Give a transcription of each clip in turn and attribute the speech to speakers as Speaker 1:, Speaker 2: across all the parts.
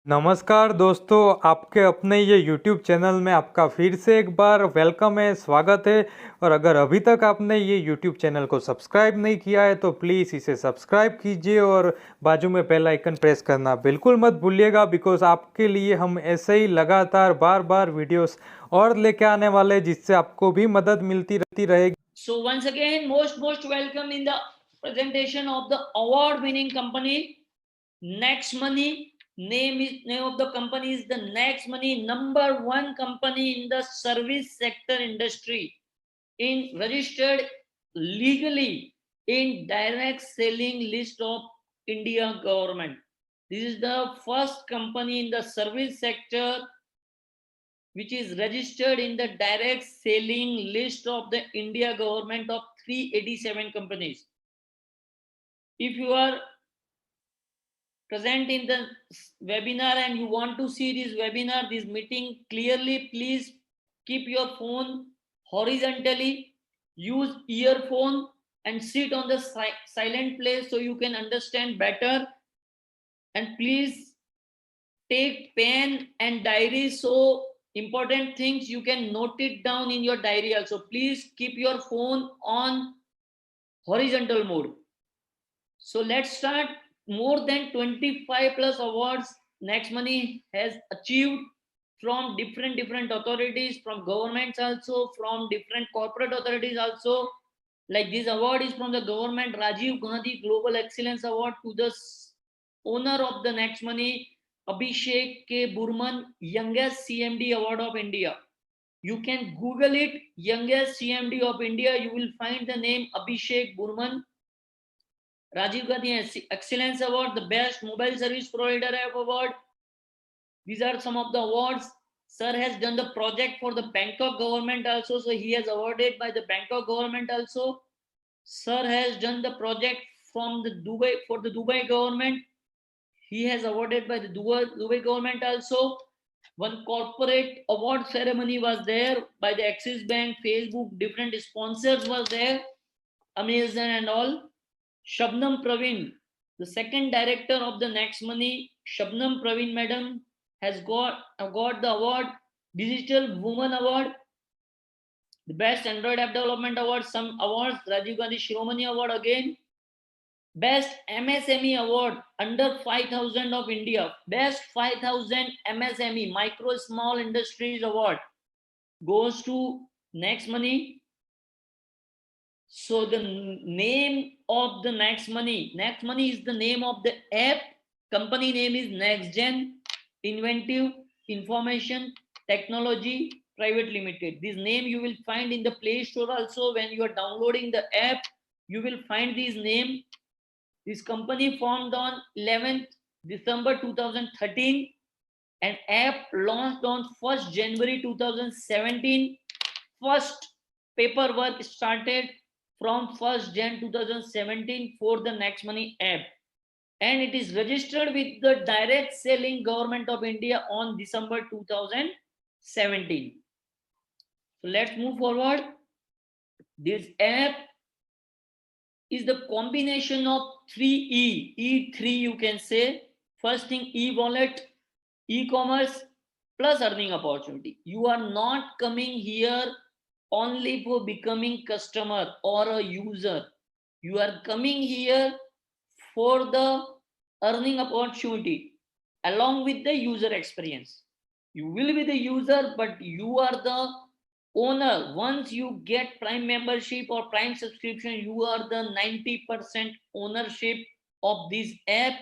Speaker 1: नमस्कार दोस्तों, आपके अपने ये YouTube चैनल में आपका फिर से एक बार वेलकम है, स्वागत है। और अगर अभी तक आपने ये YouTube चैनल को सब्सक्राइब नहीं किया है तो प्लीज़ इसे सब्सक्राइब कीजिए और बाजू में बेल आइकन प्रेस करना बिल्कुल मत भूलिएगा, बिकॉज आपके लिए हम ऐसे ही लगातार बार बार वीडियोस और लेके आने वाले हैं जिससे आपको भी मदद मिलती रहती रहेगी।
Speaker 2: So once again, most welcome in the presentation of the award-winning company Next Money. Name of the company is the Next Money, #1 company in the service sector industry, in registered legally in direct selling list of India government. This is the first company in the service sector which is registered in the direct selling list of the India government of 387 companies. If you are present in the webinar and you want to see this webinar, this meeting clearly, please keep your phone horizontally, use earphone and sit on the silent place so you can understand better. And please take pen and diary, so important things you can note it down in your diary also. Please keep your phone on horizontal mode. So let's start. More than 25 plus awards Next Money has achieved from different authorities, from governments also, from different corporate authorities also. Like this award is from the government Rajiv Gandhi Global Excellence Award to the owner of the Next Money, Abhishek K. Burman, youngest CMD Award of India. You can Google it, youngest CMD of India. You will find the name Abhishek Burman. Rajiv Gandhi Excellence Award, the Best Mobile Service Provider Award. These are some of the awards. Sir has done the project for the Bangkok government also, so he has awarded by the Bangkok government also. Sir has done the project from the Dubai for the Dubai government. He has awarded by the Dubai government also. One corporate award ceremony was there by the Axis Bank, Facebook, different sponsors was there, Amazon and all. Shabnam Praveen, the second director of the Next Money, Shabnam Praveen madam has got the award, Digital Woman Award, the Best Android App Development Award, some awards, Rajiv Gandhi Shiromani Award again, Best MSME Award under 5,000 of India, Best 5,000 MSME Micro Small Industries Award goes to Next Money. So the name of the Next Money is the name of the app. Company name is NextGen Inventive Information Technology Private Limited. This name you will find in the Play Store also. When you are downloading the app, you will find this name. This company formed on 11th December 2013 and app launched on 1st January 2017. First paperwork started from 1st Jan 2017 for the Next Money app, and it is registered with the direct selling government of India on December 2017. So let's move forward. This app is the combination of 3 E3 you can say. First thing, e-wallet, e-commerce plus earning opportunity. You are not coming here only for becoming customer or a user. You are coming here for the earning opportunity along with the user experience. You will be the user, but you are the owner. Once you get Prime membership or Prime subscription, you are the 90% ownership of this app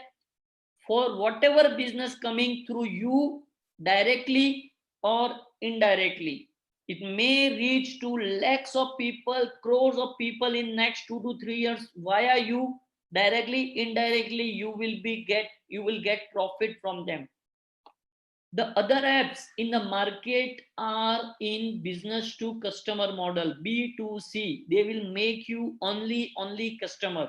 Speaker 2: for whatever business coming through you directly or indirectly. It may reach to lakhs of people, crores of people in next 2 to 3 years via you. Directly, indirectly, you will get profit from them. The other apps in the market are in business to customer model, B2C. They will make you only customer.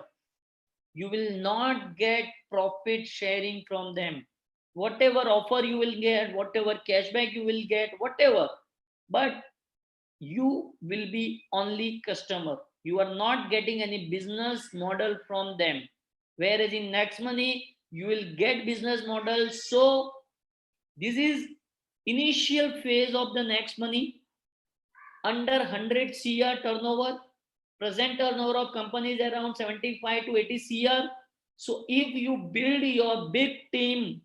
Speaker 2: You will not get profit sharing from them. Whatever offer you will get, whatever cashback you will get, whatever, but you will be only customer. You are not getting any business model from them. Whereas in Next Money, you will get business model. So This is initial phase of the Next Money. Under 100 CR turnover, present turnover of companies around 75 to 80 CR. So if you build your big team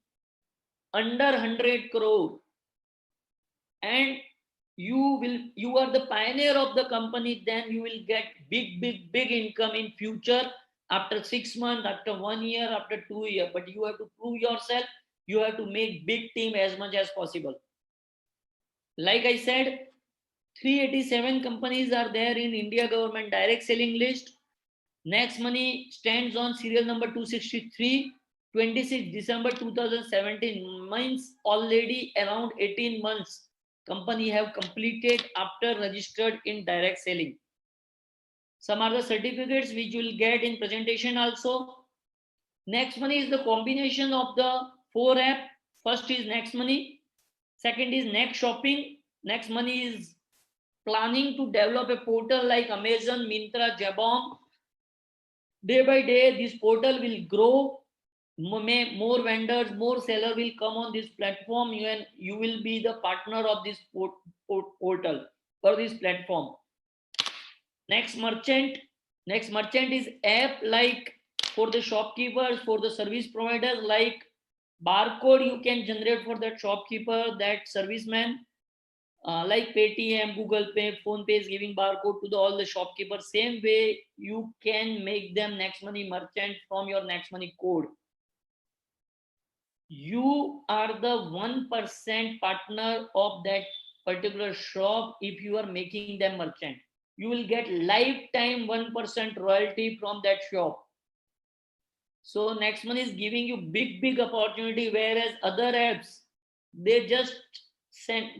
Speaker 2: under 100 crore and you are the pioneer of the company, then you will get big income in future after 6 months, after 1 year, after 2 years. But you have to prove yourself. You have to make big team as much as possible. Like I said, 387 companies are there in India government direct selling list. Next Money stands on serial number 263, 26 December 2017, means already around 18 months company have completed after registered in direct selling. Some are the certificates which you will get in presentation also. Next Money is the combination of the 4 app. First is Next Money, second is Next Shopping. Next Money is planning to develop a portal like Amazon, Myntra, Jabong. Day by day, this portal will grow. More vendors, more seller will come on this platform. You will be the partner of this portal or this platform. Next Merchant. Next Merchant is app like for the shopkeepers, for the service providers, like barcode you can generate for that shopkeeper, that serviceman. Like Paytm, Google Pay, Phone Pay is giving barcode to all the shopkeepers. Same way, you can make them Next Money merchant from your Next Money code. You are the 1% partner of that particular shop. If you are making them merchant, you will get lifetime 1% royalty from that shop. So Next Money is giving you big opportunity, whereas other apps, they just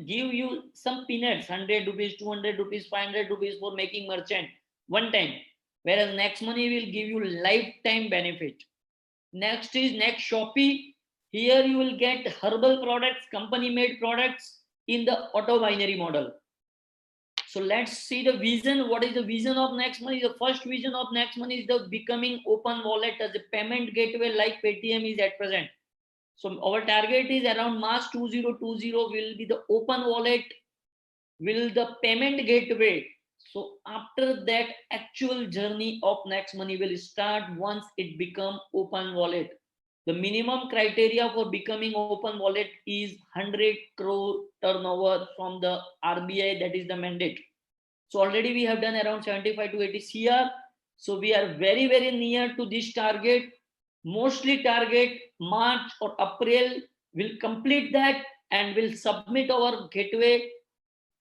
Speaker 2: give you some peanuts, 100 rupees, 200 rupees, 500 rupees for making merchant one time, whereas Next Money will give you lifetime benefit. Next is Next Shopee. Here you will get herbal products, company made products in the auto binary model. So let's see the vision. What is the vision of Next Money? The first vision of Next Money is the becoming open wallet as a payment gateway like Paytm is at present. So our target is around March 2020 will be the open wallet, will the payment gateway. So after that, actual journey of Next Money will start once it become open wallet. The minimum criteria for becoming open wallet is 100 crore turnover from the RBI. That is the mandate. So already we have done around 75 to 80 CR. So we are very near to this target. Mostly target March or April will complete that and will submit our gateway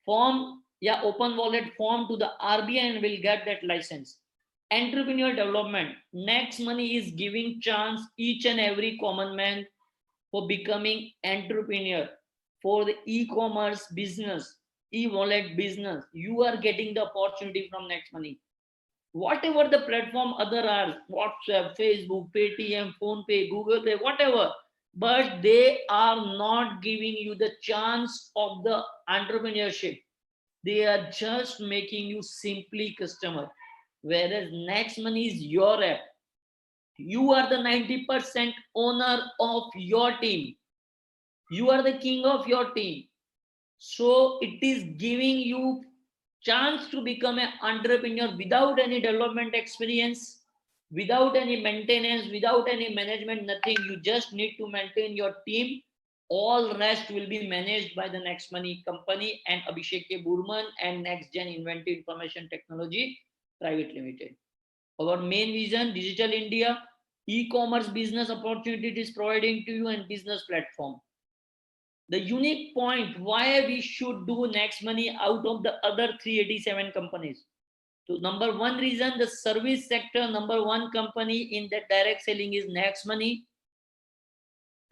Speaker 2: form, open wallet form to the RBI and will get that license. Entrepreneur development. Next Money is giving chance each and every common man for becoming entrepreneur for the e-commerce business, e-wallet business. You are getting the opportunity from Next Money. Whatever the platform other are, WhatsApp, Facebook, Paytm, Phone Pay, Google Pay, whatever, but they are not giving you the chance of the entrepreneurship. They are just making you simply customer. Whereas Next Money is your app. You are the 90% owner of your team. You are the king of your team. So it is giving you chance to become an entrepreneur without any development experience, without any maintenance, without any management, nothing. You just need to maintain your team. All rest will be managed by the Next Money company and Abhishek K. Burman and Next Gen Inventive Information Technology Private Limited. Our main vision, Digital India, e-commerce business opportunity it is providing to you and business platform. The unique point why we should do Next Money out of the other 387 companies. So number one reason, the service sector, number one company in that direct selling is Next Money.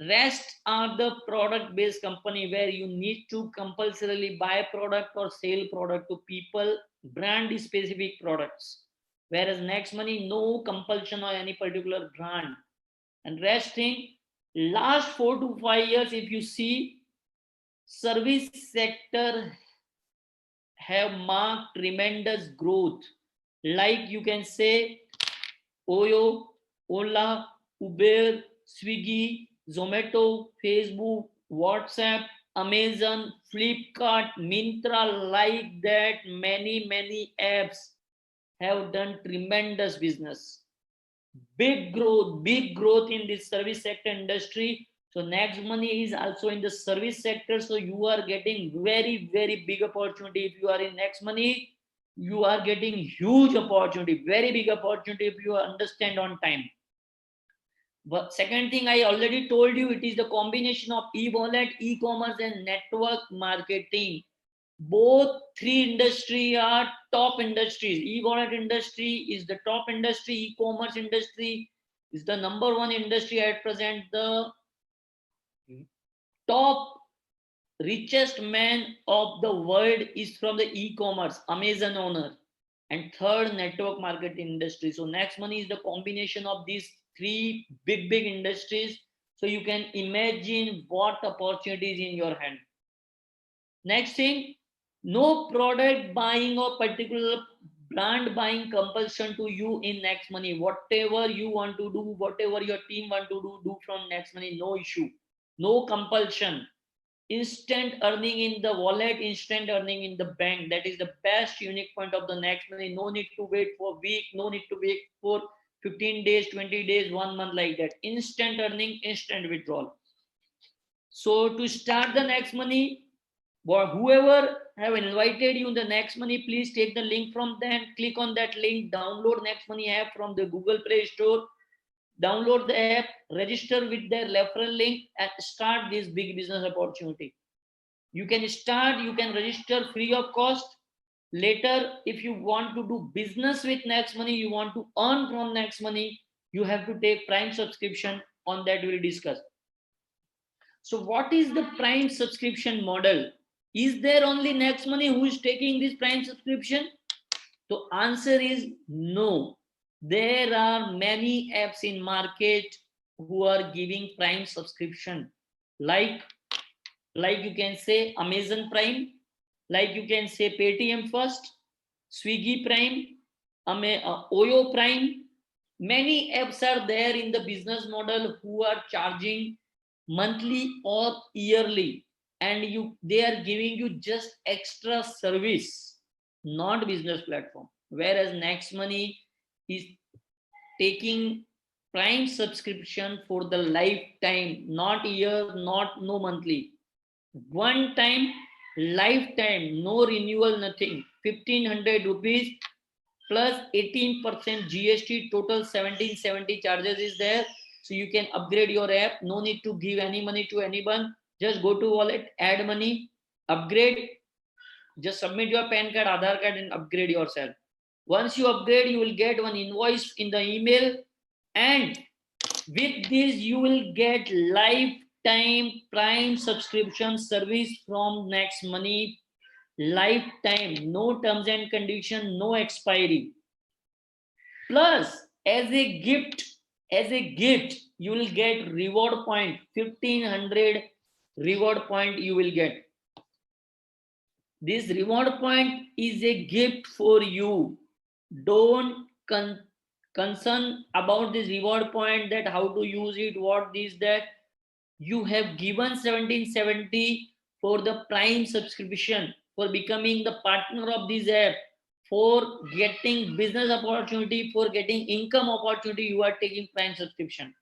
Speaker 2: Rest are the product based company where you need to compulsorily buy product or sell product to people, brand specific products. Whereas Next Money, no compulsion on any particular brand. And rest thing, last 4 to 5 years, if you see, service sector have marked tremendous growth. Like you can say Oyo, Ola, Uber, Swiggy, Zomato, Facebook, WhatsApp, Amazon, Flipkart, Myntra, like that, many apps have done tremendous business. Big growth in this service sector industry. So Next Money is also in the service sector. So you are getting very big opportunity. If you are in Next Money, you are getting huge opportunity, very big opportunity if you understand on time. But second thing, I already told you, it is the combination of e-wallet, e-commerce, and network marketing. Both three industry are top industries. E-wallet industry is the top industry. E-commerce industry is the number one industry at present. The top richest man of the world is from the e-commerce, Amazon owner. And third, network marketing industry. So Next Money is the combination of these three big industries. So you can imagine what opportunities in your hand. Next thing, no product buying or particular brand buying compulsion to you in Next Money. Whatever you want to do, whatever your team want to do from Next Money, no issue, no compulsion. Instant earning in the wallet, instant earning in the bank. That is the best unique point of the Next Money. No need to wait for a week, no need to wait for 15 days, 20 days, 1 month, like that. Instant earning, instant withdrawal. So to start the Next Money, whoever have invited you in the Next Money, please take the link from them, click on that link, download Next Money app from the Google Play Store, download the app, register with their referral link, and start this big business opportunity. You can start, you can register free of cost. Later, if you want to do business with Next Money, you want to earn from Next Money, you have to take Prime subscription. On that we'll discuss. So what is the Prime subscription model? Is there only Next Money who is taking this Prime subscription? The answer is no. There are many apps in market who are giving Prime subscription, like you can say Amazon Prime, like you can say Paytm First, Swiggy Prime, Oyo Prime. Many apps are there in the business model who are charging monthly or yearly, and they are giving you just extra service, not business platform. Whereas Next Money is taking Prime subscription for the lifetime, not year, not no monthly. One time, lifetime, no renewal, nothing. 1,500 rupees plus 18% GST, total 1,770 charges is there. So you can upgrade your app. No need to give any money to anyone. Just go to wallet, add money, upgrade. Just submit your PAN card, Aadhaar card, and upgrade yourself. Once you upgrade, you will get one invoice in the email, and with this you will get lifetime Prime subscription service from Next Money. Lifetime, no terms and condition, no expiry. Plus, as a gift, you will get reward point, 1,500 reward point you will get. This reward point is a gift for you. Don't concern about this reward point, that how to use it, what this, that. You have given 1,770 for the Prime subscription, for becoming the partner of this app, for getting business opportunity, for getting income opportunity. You are taking Prime subscription.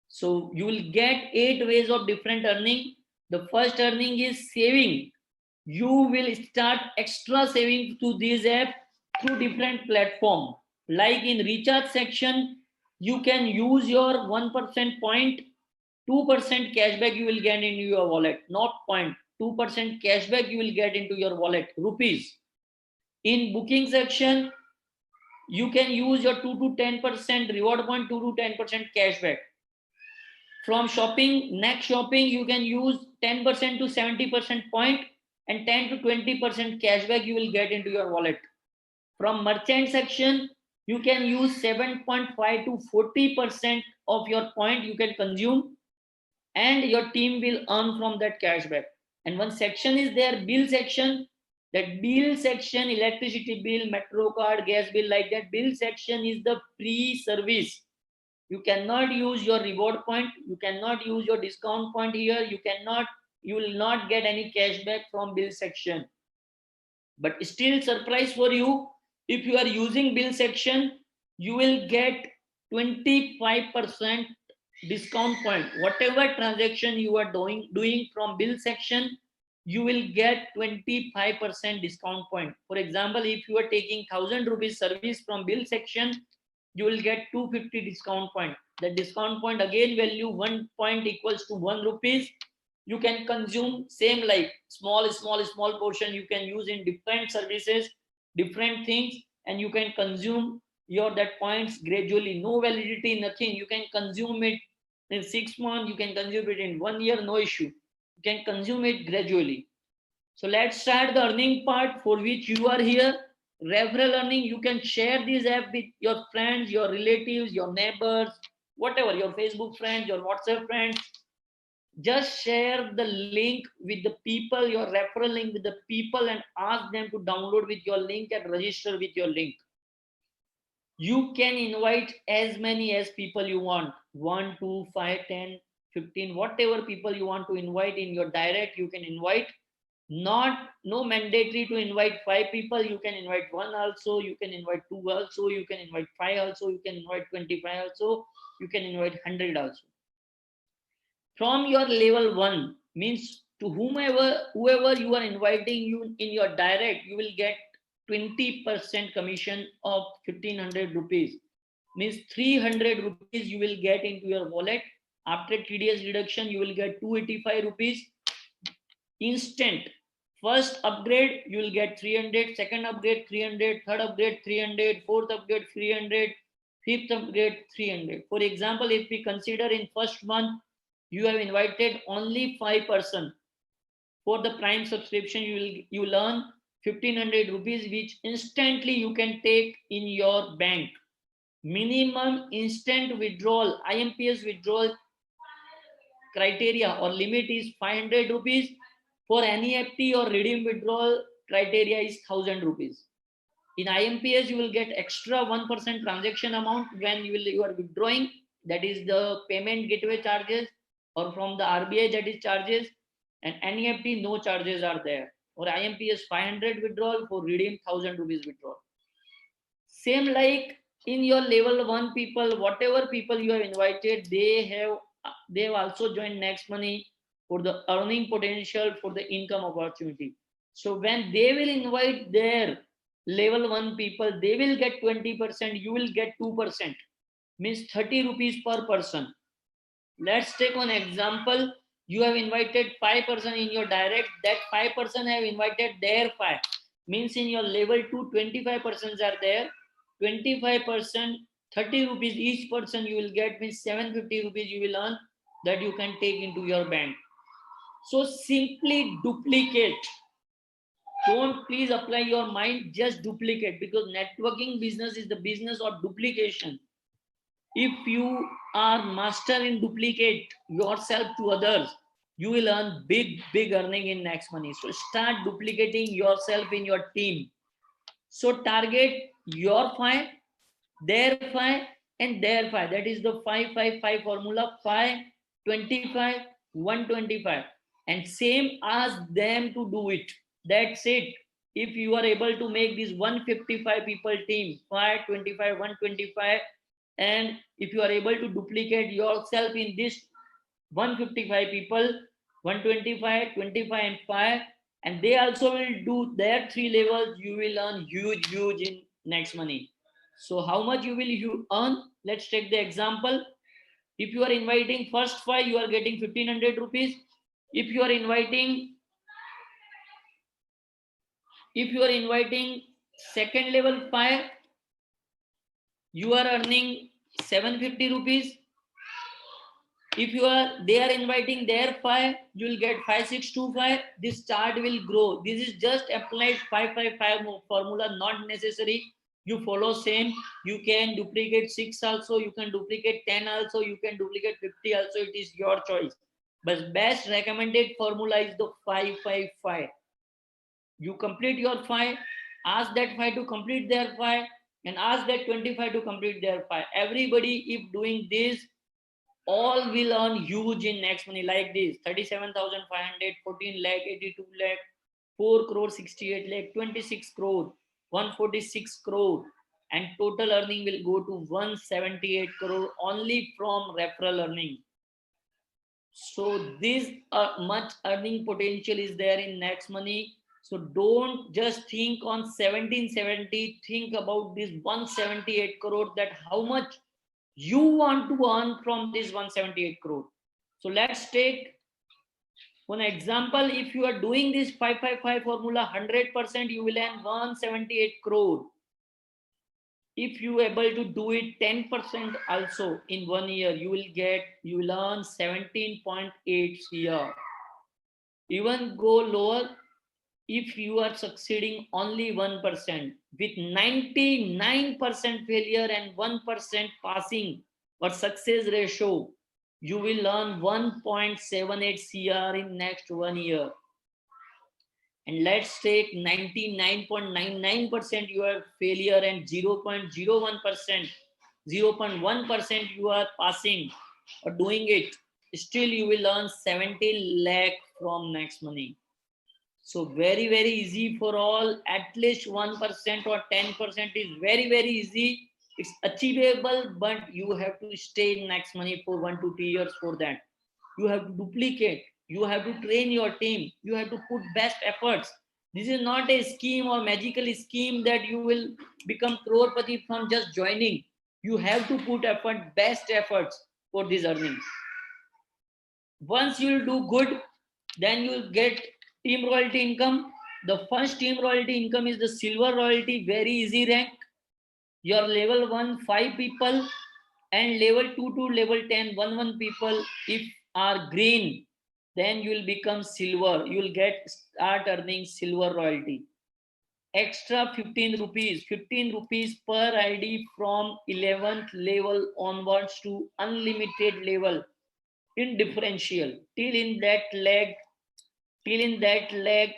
Speaker 2: So you will get 8 ways of different earning. The first earning is saving. You will start extra saving to this app through different platform. Like in recharge section, you can use your 1% point, 2% cashback you will get into your wallet, not point, 2% cashback you will get into your wallet, rupees. In booking section, you can use your 2 to 10% reward point, 2 to 10% cashback. From shopping, next shopping, you can use 10% to 70% point, and 10 to 20% cashback you will get into your wallet. From merchant section, you can use 7.5 to 40% of your point you can consume, and your team will earn from that cashback. And one section is there, bill section. That bill section, electricity bill, metro card, gas bill, like that, bill section is the free service. You cannot use your reward point. You cannot use your discount point here. You will not get any cashback from bill section. But still surprise for you, if you are using bill section, you will get 25% discount point. Whatever transaction you are doing from bill section, you will get 25% discount point. For example, if you are taking 1000 rupees service from bill section, you will get 250 discount point. The discount point again value 1 point equals to 1 rupees. You can consume same like small portion you can use in different services, different things, and you can consume your that points gradually. No validity, nothing. You can consume it in 6 months, you can consume it in 1 year, no issue. You can consume it gradually. So let's start the earning part for which you are here. Referral earning, you can share this app with your friends, your relatives, your neighbors, whatever, your Facebook friends, your WhatsApp friends. Just share the link with the people, your referral link with the people, and ask them to download with your link and register with your link. You can invite as many as people you want, 1, 2, 5, 10, 15, whatever people you want to invite in your direct, you can invite. No mandatory to invite 5 people. You can invite 1 also, you can invite 2 also, you can invite 5 also, you can invite 25 also, you can invite 100 also. From your level 1 means to whoever you are inviting you in your direct, you will get 20% commission of 1500 rupees, means 300 rupees you will get into your wallet. After TDS deduction, you will get 285 rupees instant. First upgrade you will get 300, second upgrade 300, third upgrade 300, fourth upgrade 300, fifth upgrade 300. For example, if we consider in first month you have invited only 5%, for the prime subscription you will earn 1500 rupees, which instantly you can take in your bank. Minimum instant withdrawal, IMPS withdrawal criteria or limit is 500 rupees. For NEFT or redeem withdrawal criteria is 1000 rupees. In IMPS, you will get extra 1% transaction amount when you are withdrawing. That is the payment gateway charges, or from the RBI that is charges. And NEFT, no charges are there. For IMPS, 500 withdrawal, for redeem 1000 rupees withdrawal. Same like in your level 1 people, whatever people you have invited, they have also joined Next Money for the earning potential, for the income opportunity. So when they will invite their level 1 people, they will get 20%, you will get 2%, means 30 rupees per person. Let's take one example. You have invited 5% in your direct, that 5% have invited their 5, means in your level 2 25% are there. 25%, 30 rupees each person you will get, means 750 rupees you will earn, that you can take into your bank. So simply duplicate. Don't please apply your mind, just duplicate, because networking business is the business of duplication. If you are master in duplicate yourself to others, you will earn big earning in Next Money. So start duplicating yourself in your team. So target your 5, their 5, and their 5. That is the 5-5-5 formula. 5, 25, 125, and same ask them to do it. That's it. If you are able to make this 155 people team, 5, 25, 125, and if you are able to duplicate yourself in this 155 people, 125, 25, and 5, and they also will do their 3 levels, you will earn huge in Next Money. So how much you will earn? Let's take the example. If you are inviting first 5, you are getting 1500 rupees. If you are inviting second level 5, you are earning 750 rupees. If they are inviting their 5, you will get 5625. This chart will grow. This is just applied 555 formula, not necessary you follow same. You can duplicate 6 also, you can duplicate 10 also, you can duplicate 50 also. It is your choice, but best recommended formula is the 555. You complete your 5, ask that 5 to complete their 5, and ask that 25 to complete their 5. Everybody, if doing this, all will earn huge in next money like this: 37,500, 14 lakh, 82 lakh, 4 crore, 68 lakh, 26 crore, 146 crore, and total earning will go to 178 crore only from referral earning. So this much earning potential is there in next money. So don't just think on 1770, think about this 178 crore, that how much you want to earn from this 178 crore. So let's take one example. If you are doing this 555 formula 100%, you will earn 178 crore. If you able to do it 10% also in 1 year, you will earn 17.8 CR. Even go lower, if you are succeeding only 1% with 99% failure and 1% passing or success ratio, you will earn 1.78 CR in next 1 year. And let's take 99.99% you are failure and 0.01%, 0.1% you are passing or doing it, still you will earn 17 lakh from next money. So very, very easy for all. At least 1% or 10% is very, very easy. It's achievable, but you have to stay in next money for 1 to 2 years for that. You have to duplicate. You have to train your team. You have to put best efforts. This is not a scheme or magical scheme that you will become crorepati from just joining. You have to put effort, best efforts for this earning. Once you will do good, then you will get team royalty income. The first team royalty income is the silver royalty, very easy rank. Your level 1 5 people and level 2 to level 10 1 people if are green, then you will become silver. You will start earning silver royalty. Extra 15 rupees per ID from 11th level onwards to unlimited level in differential. Till in that leg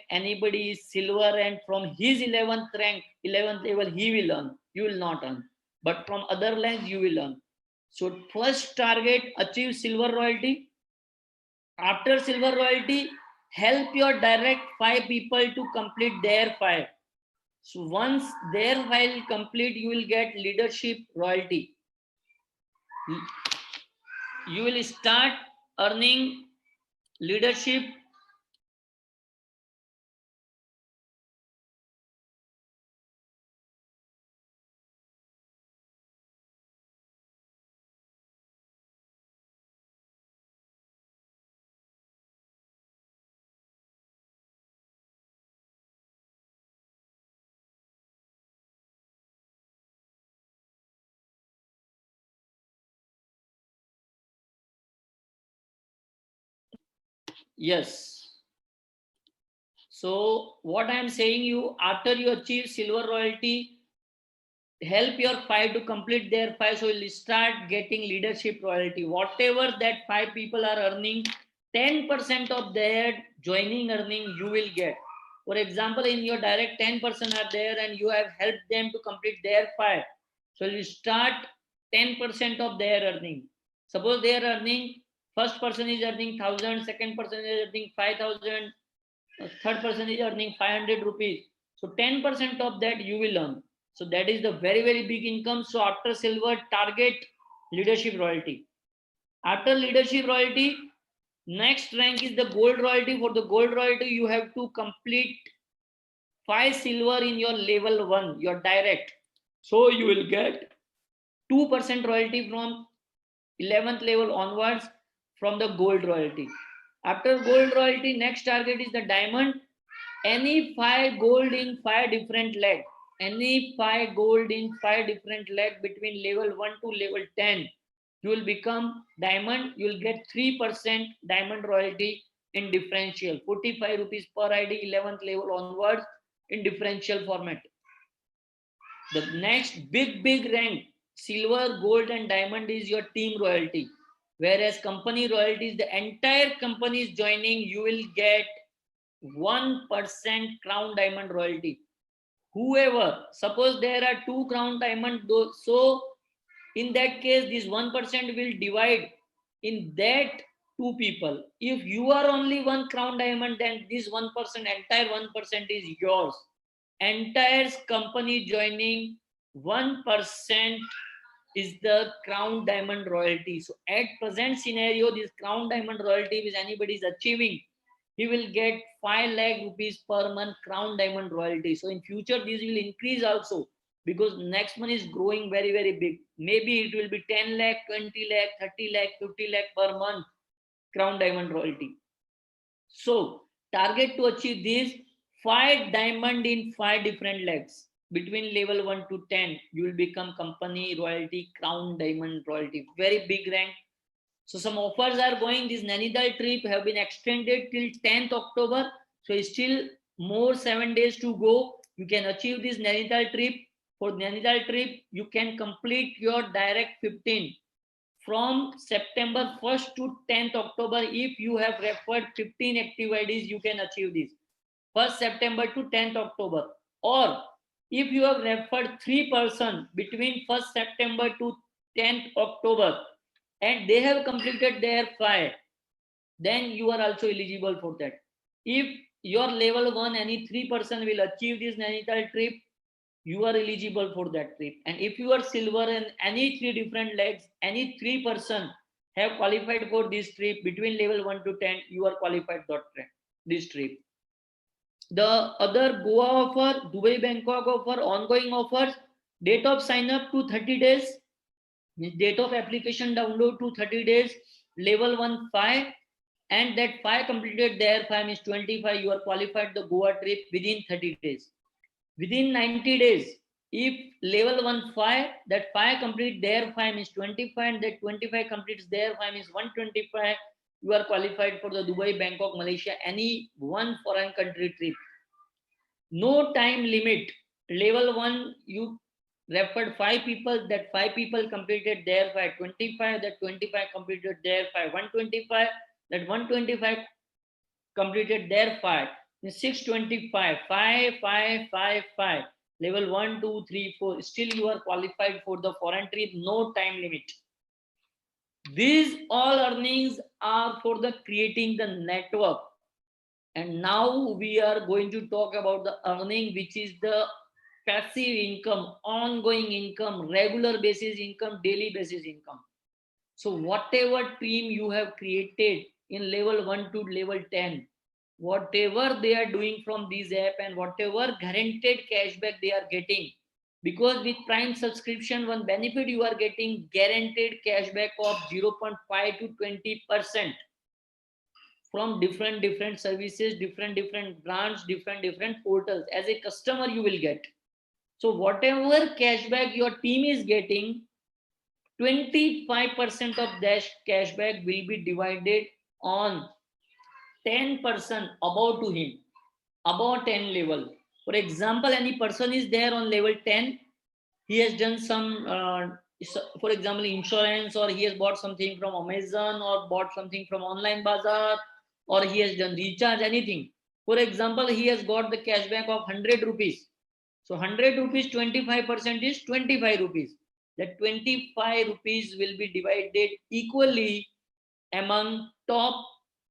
Speaker 2: anybody is silver, and from his 11th rank, 11th level, he will earn, you will not earn, but from other lags you will earn. So first target, achieve silver royalty. After silver royalty, help your direct 5 people to complete their 5. So once their 5 complete, you will get leadership royalty. You will start earning leadership. Yes. So what I am saying you, after you achieve silver royalty, help your 5 to complete their 5, so you'll start getting leadership royalty. Whatever that 5 people are earning, 10% of their joining earning you will get. For example, in your direct 10% are there and you have helped them to complete their 5, so you start 10% of their earning. Suppose they are earning, first person is earning 1,000, second person is earning 5,000, third person is earning 500 rupees. So 10% of that you will earn. So that is the very, very big income. So after silver, target leadership royalty. After leadership royalty, next rank is the gold royalty. For the gold royalty, you have to complete 5 silver in your level 1, your direct. So you will get 2% royalty from 11th level onwards from the gold royalty. After gold royalty, next target is the diamond. Any 5 gold in 5 different leg, any 5 gold in 5 different leg between level 1 to level 10, you will become diamond. You will get 3% diamond royalty in differential, 45 rupees per ID, 11th level onwards in differential format. The next big rank, silver, gold and diamond, is your team royalty. Whereas company royalty is the entire company is joining, you will get 1% crown diamond royalty. whoever, suppose there are 2 crown diamond, so in that case this 1% will divide in that 2 people. If you are only 1 crown diamond, then this 1%, entire 1% is yours. Entire company joining 1% is the crown diamond royalty. So at present scenario, this crown diamond royalty, if anybody is achieving, he will get 5 lakh rupees per month crown diamond royalty. So in future this will increase also, because next month is growing very, very big. Maybe it will be 10 lakh, 20 lakh, 30 lakh, 50 lakh per month crown diamond royalty. So target to achieve this 5 diamond in 5 different legs. Between level 1 to 10, you will become company royalty, crown diamond royalty, very big rank. So some offers are going. This Nainital trip have been extended till 10th October. So still more 7 days to go. You can achieve this Nainital trip. For Nainital trip, you can complete your direct 15 from September 1st to 10th October. If you have referred 15 active IDs, you can achieve this 1st September to 10th October. Or if you have referred 3 persons between 1st September to 10th October and they have completed their 5, then you are also eligible for that. If your level 1 any 3 person will achieve this Nainital trip, you are eligible for that trip. And if you are silver in any 3 different legs, any 3 person have qualified for this trip between level 1 to 10, you are qualified for this trip. The other Goa offer, Dubai Bangkok offer, ongoing offers, date of sign up to 30 days, date of application download to 30 days, level 1 5, and that 5 completed their 5 is 25, you are qualified the Goa trip within 30 days. Within 90 days, if level 1 5, that 5 complete their 5 is 25, and that 25 completes their 5 is 125, you are qualified for the Dubai, Bangkok, Malaysia, any one foreign country trip. No time limit. Level 1, you referred 5 people, that 5 people completed their 5, 25, that 25 completed their 5, 125, that 125 completed their 5, 625, 5, 5, 5, 5, level 1, 2, 3, 4, still you are qualified for the foreign trip, no time limit. These all earnings are for the creating the network. And now we are going to talk about the earning, which is the passive income, ongoing income, regular basis income, daily basis income. So whatever team you have created in level 1 to level 10, whatever they are doing from this app and whatever guaranteed cashback they are getting, because with Prime subscription, one benefit you are getting guaranteed cashback of 0.5 to 20% from different services, different brands, different portals. As a customer you will get. So whatever cashback your team is getting, 25% of that cashback will be divided on 10 person above to him, above 10 level. For example, any person is there on level 10, he has done some for example insurance, or he has bought something from Amazon, or bought something from online bazaar, or he has done recharge, anything. For example, he has got the cashback of 100 rupees. So 100 rupees, 25% is 25 rupees. That 25 rupees will be divided equally among top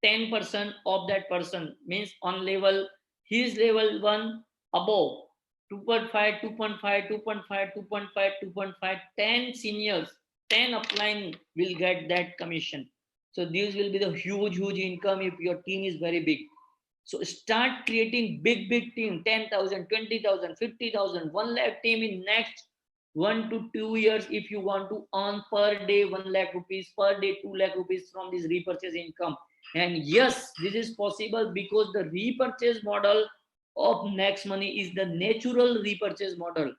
Speaker 2: 10% of that person. Means on level, he is level 1 above, 2.5, 2.5, 2.5, 2.5, 2.5, 10 seniors, 10 upline will get that commission. So this will be the huge income if your team is very big. So start creating big team, 10,000, 20,000, 50,000, 1 lakh team in next 1 to 2 years. If you want to earn per day 1 lakh rupees, per day 2 lakh rupees from this repurchase income. And yes, this is possible because the repurchase model of Next Money is the natural repurchase model.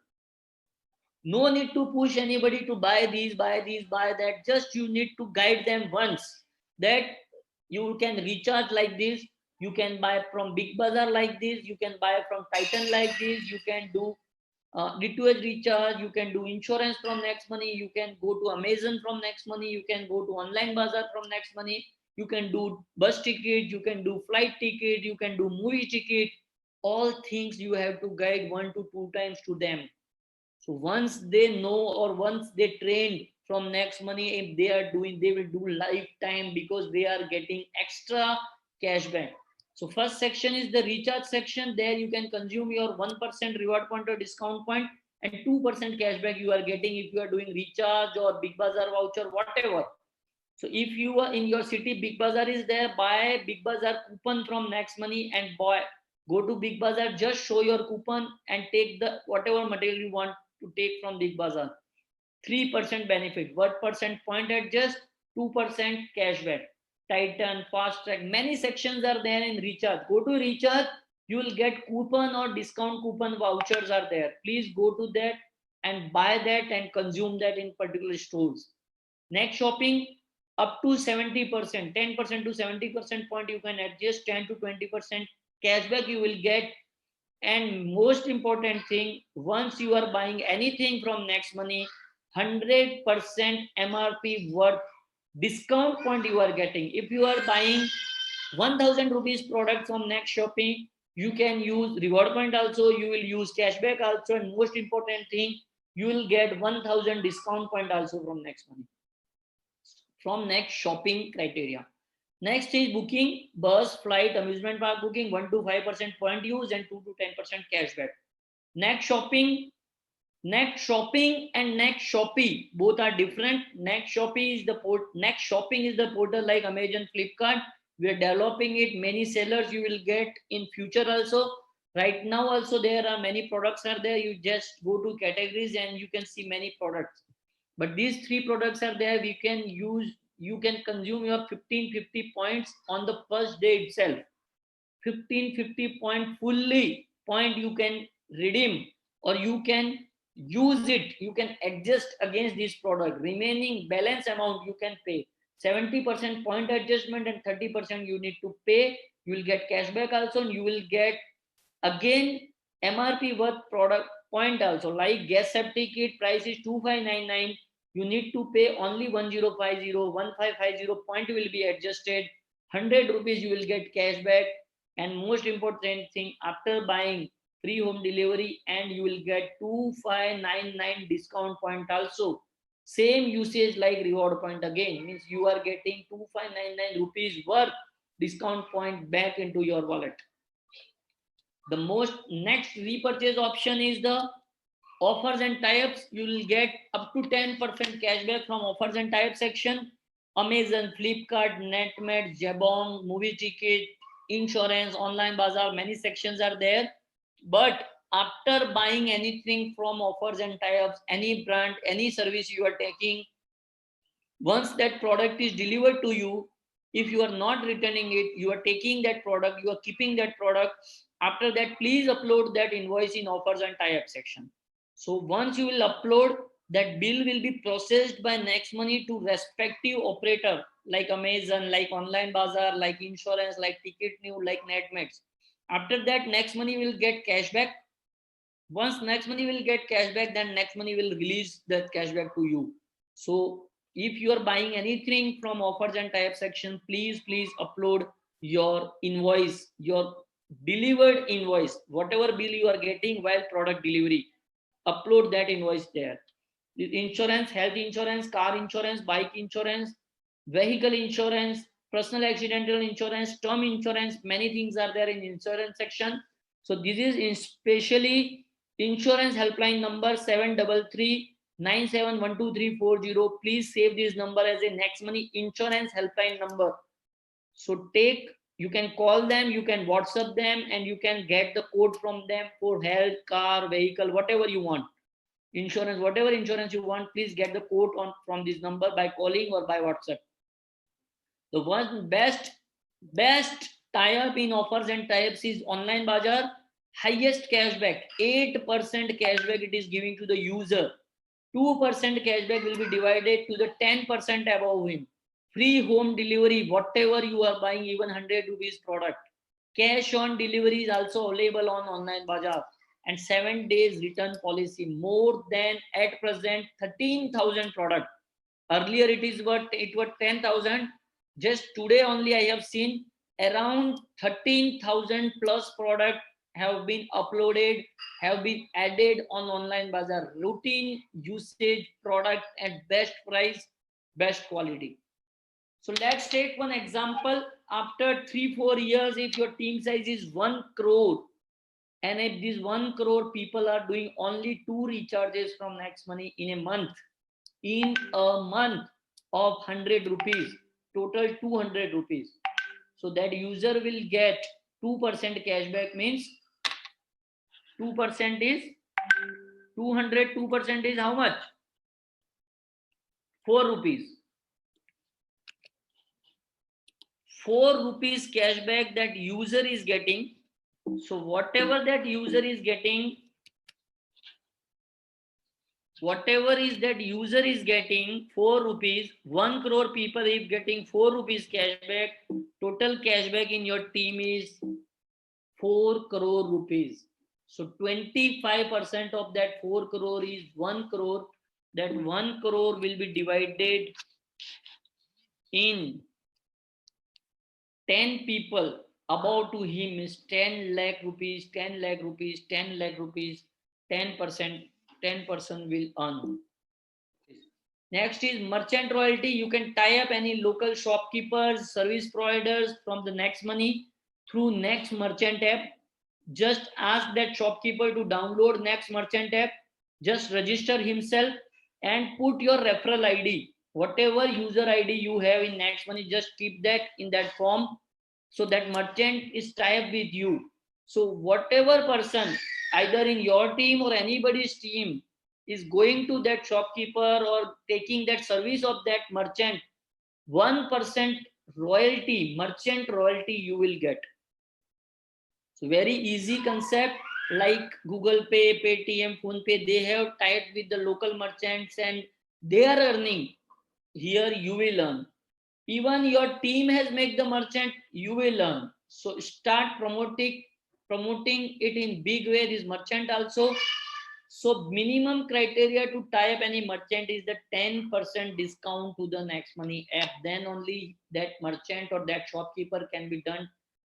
Speaker 2: No need to push anybody to buy these, buy that. Just you need to guide them once that you can recharge like this, you can buy from Big Bazaar like this, you can buy from Titan like this, you can do D2H recharge, you can do insurance from Next Money, you can go to Amazon from Next Money, you can go to online bazaar from Next Money, you can do bus ticket, you can do flight ticket, you can do movie ticket. all things you have to guide 1 to 2 times to them. So once they know or once they trained from Next Money, if they are doing, they will do lifetime because they are getting extra cashback. So first section is the recharge section. There you can consume your 1% reward point or discount point and 2% cashback you are getting if you are doing recharge or Big Bazaar voucher, whatever. So if you are in your city, Big Bazaar is there, buy Big Bazaar coupon from Next Money and buy. Go to Big Bazaar, just show your coupon and take the whatever material you want to take from Big Bazaar. 3% benefit. What percent point adjust? 2% cashback. Titan, Fast Track, many sections are there in recharge. Go to recharge, you will get coupon or discount coupon vouchers are there. Please go to that and buy that and consume that in particular stores. Next shopping, up to 70%, 10% to 70% point you can adjust, 10 to 20% cashback you will get. And most important thing, once you are buying anything from Next Money, 100% MRP worth discount point you are getting. If you are buying 1000 rupees product from Next Shopping, you can use reward point also, you will use cashback also, and most important thing, you will get 1000 discount point also from Next Money, from Next Shopping criteria. Next is booking, bus, flight, amusement park booking, 1 to 5% point use and 2 to 10% cashback. Next shopping, Next Shopping and Next Shopee both are different. Next Shopee is the Next Shopping is the portal like Amazon, Flipkart. We are developing it. Many sellers you will get in future also. Right now also there are many products are there. You just go to categories and you can see many products. But these three products are there. We can use. You can consume your 1550 points on the first day itself. 1550 point fully point you can redeem or you can use it, you can adjust against this product. Remaining balance amount you can pay 70% point adjustment and 30% you need to pay. You will get cashback also, and you will get again MRP worth product point also. Like gas safety kit price is 2599, you need to pay only 1050, 1550 point will be adjusted, 100 rupees you will get cashback. And most important thing, after buying, free home delivery and you will get 2599 discount point also. Same usage like reward point again, means you are getting 2599 rupees worth discount point back into your wallet. The most next repurchase option is the offers and tie-ups. You will get up to 10% cashback from offers and tie-up section. Amazon, Flipkart, Netmate, Jabong, movie ticket, insurance, online bazaar, many sections are there. But after buying anything from offers and tie-ups, any brand, any service you are taking, once that product is delivered to you, if you are not returning it, you are taking that product, you are keeping that product. After that, please upload that invoice in offers and tie-up section. So once you will upload, that bill will be processed by Next Money to respective operator like Amazon, like Online Bazaar, like insurance, like Ticket New, like Netmates. After that, Next Money will get cashback. Once Next Money will get cashback, then Next Money will release that cashback to you. So if you are buying anything from offers and tie-up section, please upload your invoice, your delivered invoice, whatever bill you are getting while product delivery, upload that invoice there. Insurance, health insurance, car insurance, bike insurance, vehicle insurance, personal accidental insurance, term insurance, many things are there in insurance section. So this is especially insurance helpline number 733971234. Please save this number as a Next Money insurance helpline number. So you can call them, you can WhatsApp them, and you can get the code from them for health, car, vehicle, whatever you want. Insurance, whatever insurance you want, please get the quote from this number by calling or by WhatsApp. The one best tie-up in offers and tie-ups is Online Bazaar. Highest cashback, 8% cashback it is giving to the user. 2% cashback will be divided to the 10% above him. Free home delivery, whatever you are buying, even 100 rupees product. Cash on delivery is also available on Online Bazaar. And 7 days return policy. More than at present 13,000 product. Earlier it was 10,000. Just today only I have seen around 13,000 plus product have been uploaded, have been added on online bazaar. Routine usage product at best price, best quality. So let's take one example. After 3-4 years, if your team size is 1 crore, and if these 1 crore people are doing only 2 recharges from Next Money in a month of 100 rupees, total 200 rupees. So that user will get 2% cashback, means 2% is 200, 2% is how much? 4 rupees. 4 rupees cashback that user is getting. So whatever that user is getting, 4 rupees, 1 crore people is getting 4 rupees cashback. Total cashback in your team is 4 crore rupees. So 25% of that 4 crore is 1 crore. That 1 crore will be divided in 10 people. Above to him is 10 lakh rupees, 10 lakh rupees, 10 lakh rupees, 10%, 10% will earn. Next is merchant royalty. You can tie up any local shopkeepers, service providers from the Next Money through Next Merchant app. Just ask that shopkeeper to download Next Merchant app, just register himself and put your referral ID. Whatever user ID you have in Next Money, just keep that in that form, so that merchant is tied up with you. So whatever person, either in your team or anybody's team, is going to that shopkeeper or taking that service of that merchant, 1% royalty, merchant royalty you will get. So very easy concept, like Google Pay, Paytm, PhonePe, they have tied with the local merchants and they are earning. Here you will earn. Even your team has made the merchant, you will learn. So start promoting it in big way, this merchant also. So minimum criteria to tie up any merchant is the 10% discount to the Next Money app. Then only that merchant or that shopkeeper can be done,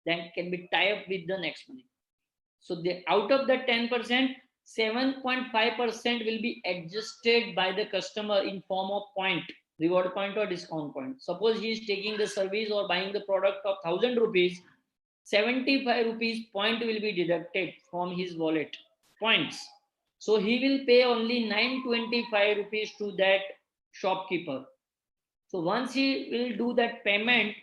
Speaker 2: then can be tied up with the Next Money. So out of the 10%, 7.5% will be adjusted by the customer in form of point, reward point or discount point. Suppose he is taking the service or buying the product of 1000 rupees, 75 rupees point will be deducted from his wallet points. So he will pay only 925 rupees to that shopkeeper. So once he will do that payment,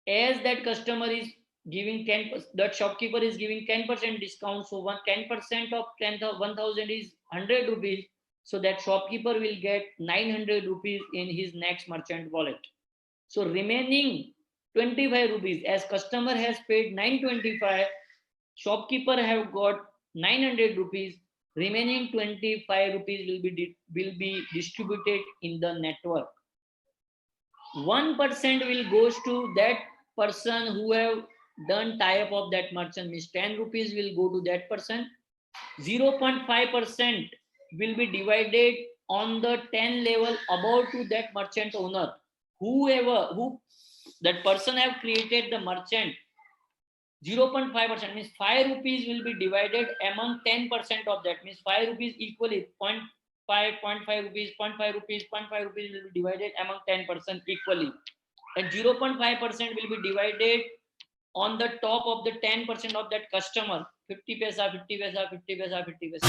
Speaker 2: as that customer is giving 10%, that shopkeeper is giving 10% discount. So 10% of 10,000 is 100 rupees. So that shopkeeper will get 900 rupees in his Next Merchant wallet. So remaining 25 rupees, as customer has paid 925, shopkeeper have got 900 rupees, remaining 25 rupees will be distributed in the network. 1% will goes to that person who have done tie-up of that merchant, means 10 rupees will go to that person. 0.5% will be divided on the 10 level above to that merchant owner. Who that person have created the merchant, 0.5% means 5 rupees will be divided among 10% of that, means 5 rupees equally 0.5 rupees, 0.5 rupees, 0.5 rupees will be divided among 10% equally, and 0.5% will be divided on the top of the 10% of that customer, 50 paisa, 50 paisa, 50 paisa, 50 paisa.